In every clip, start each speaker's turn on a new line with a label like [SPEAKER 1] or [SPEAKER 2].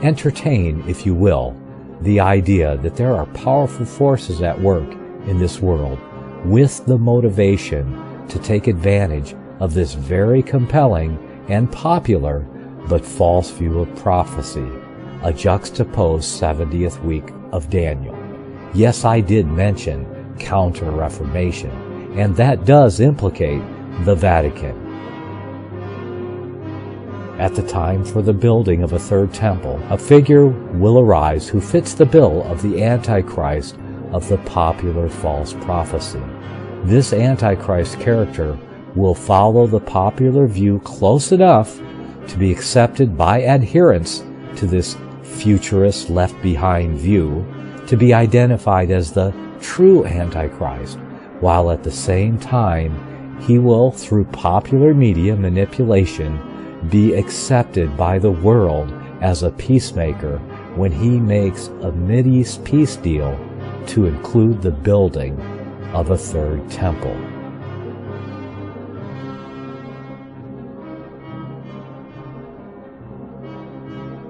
[SPEAKER 1] Entertain, if you will, the idea that there are powerful forces at work in this world with the motivation to take advantage of this very compelling and popular but false view of prophecy, a juxtaposed 70th week of Daniel. Yes, I did mention Counter-Reformation, and that does implicate the Vatican. At the time for the building of a third temple, a figure will arise who fits the bill of the Antichrist of the popular false prophecy. This Antichrist character will follow the popular view close enough to be accepted by adherents to this futurist left-behind view, to be identified as the true Antichrist, while at the same time he will, through popular media manipulation, be accepted by the world as a peacemaker when he makes a Mideast peace deal to include the building of a third temple.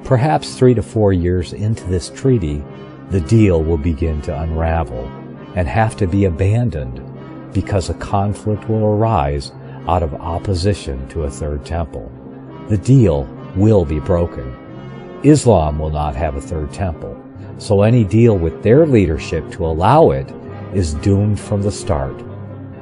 [SPEAKER 1] Perhaps 3 to 4 years into this treaty, the deal will begin to unravel and have to be abandoned because a conflict will arise out of opposition to a third temple. The deal will be broken. Islam will not have a third temple, so any deal with their leadership to allow it is doomed from the start.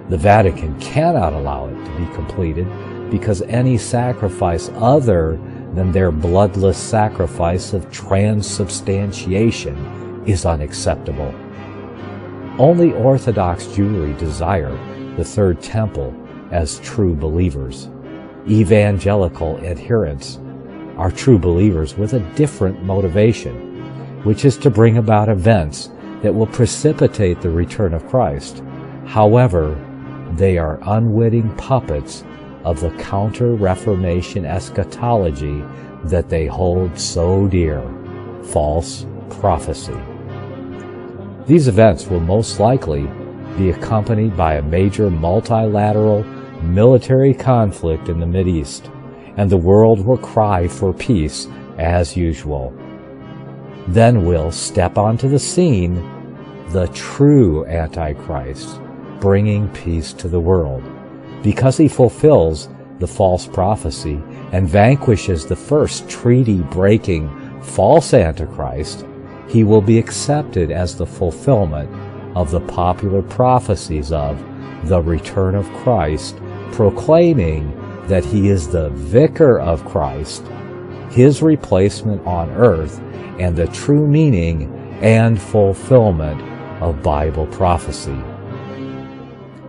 [SPEAKER 1] The Vatican cannot allow it to be completed because any sacrifice other than their bloodless sacrifice of transubstantiation is unacceptable. Only Orthodox Jewry desire the third temple as true believers. Evangelical adherents are true believers with a different motivation, which is to bring about events that will precipitate the return of Christ. However, they are unwitting puppets of the Counter-Reformation eschatology that they hold so dear, false prophecy. These events will most likely be accompanied by a major multilateral military conflict in the Mideast, and the world will cry for peace as usual. Then will step onto the scene the true Antichrist, bringing peace to the world. Because he fulfills the false prophecy and vanquishes the first treaty-breaking false Antichrist, he will be accepted as the fulfillment of the popular prophecies of the return of Christ, proclaiming that he is the vicar of Christ, his replacement on earth, and the true meaning and fulfillment of Bible prophecy.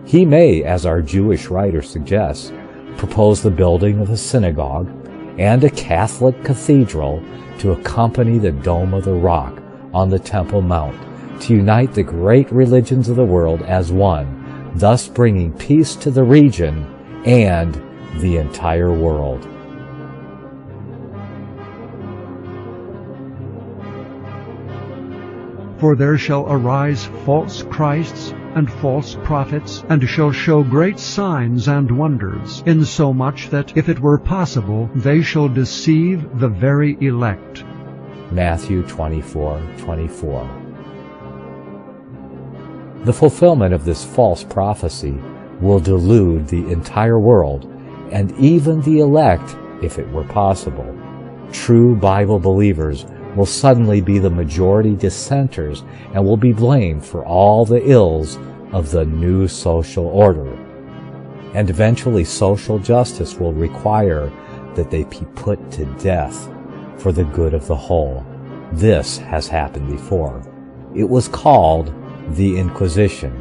[SPEAKER 1] He may, as our Jewish writer suggests, propose the building of a synagogue and a Catholic cathedral to accompany the Dome of the Rock on the Temple Mount, to unite the great religions of the world as one, thus bringing peace to the region and the entire world.
[SPEAKER 2] For there shall arise false Christs and false prophets, and shall show great signs and wonders, insomuch that, if it were possible, they shall deceive the very elect.
[SPEAKER 1] Matthew 24:24. The fulfillment of this false prophecy will delude the entire world, and even the elect, if it were possible. True Bible believers will suddenly be the majority dissenters and will be blamed for all the ills of the new social order. And eventually social justice will require that they be put to death for the good of the whole. This has happened before. It was called the Inquisition.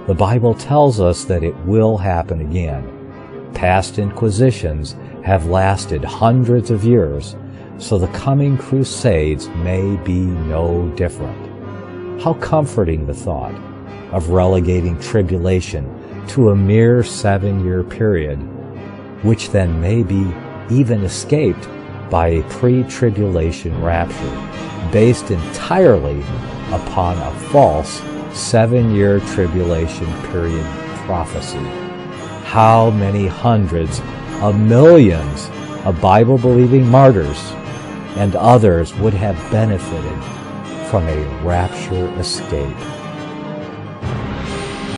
[SPEAKER 1] The Bible tells us that it will happen again. Past inquisitions have lasted hundreds of years, so the coming crusades may be no different. How comforting the thought of relegating tribulation to a mere 7-year period, which then may be even escaped by a pre-tribulation rapture based entirely upon a false 7-year tribulation period prophecy. How many hundreds of millions of Bible-believing martyrs and others would have benefited from a rapture escape.